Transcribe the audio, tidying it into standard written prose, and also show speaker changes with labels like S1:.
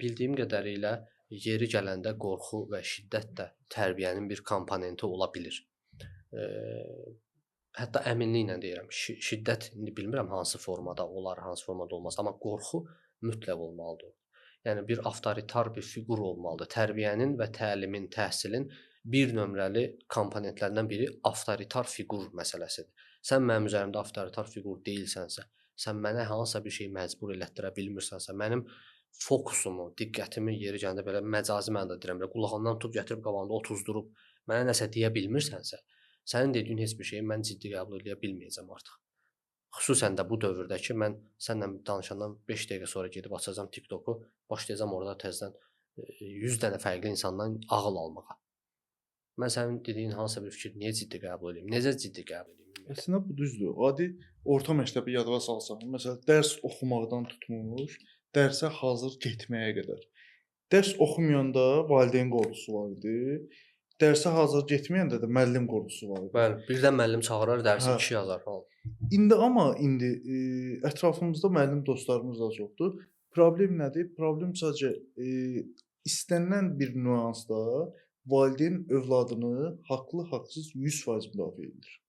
S1: bildiyim qədərilə yeri gələndə qorxu və şiddət də tərbiyənin bir komponenti ola bilir. Hətta əminliklə deyirəm, şiddət indi bilmirəm hansı formada olar, hansı formada olmaz, amma qorxu mütləq olmalıdır. Yəni bir avtoritar bir fiqur olmalıdır. Tərbiyənin və təlimin, təhsilin bir nömrəli komponentlərindən biri avtoritar fiqur məsələsidir. Sən mənim üzərimdə avtoritar fiqur deyilsənsə, sən mənə hansısa bir şey məcbur elətdirə bilmirsənsə, mənim fokusumu, diqqətimi yeri gələndə belə məcazi mənada deyirəm, belə qulağından tutub gətirib qabağında otuzdurub mənə nəsə deyə bilmirsənsə, sənin dediyin heç bir şeyi mən ciddi qəbul edə bilməyəcəm artıq. Xüsusən də bu dövrdə ki, mən sənlə danışandan 5 dəqiqə sonra gedib açacağam TikToku, başlayacağam orada təzədən 100 dənə fərqli insandan ağıl almağa. Mən sənin dediyin hansısa bir fikri niyə ciddi qəbul edeyim? Necə ciddi qəbul edeyim?
S2: Əslində bu düzdür. Adi orta məktəbi yadına salsaq, məsələn, dərs oxumaqdan tutmuş, dərsə hazır getməyə qədər. Dərs oxumayanda valideyn qorxusu var idi. Dərsə hazır getməyəndə də müəllim qorxusu var idi.
S1: Bəli, birdən müəllim çağırar, dərsi 2 yazar falan.
S2: İndi ətrafımızda müəllim dostlarımız da çoxdur. Problem nədir? Problem sadəcə istənilən bir nüansda valideyn övladını haqlı, haqsız 100% müdafiə edir.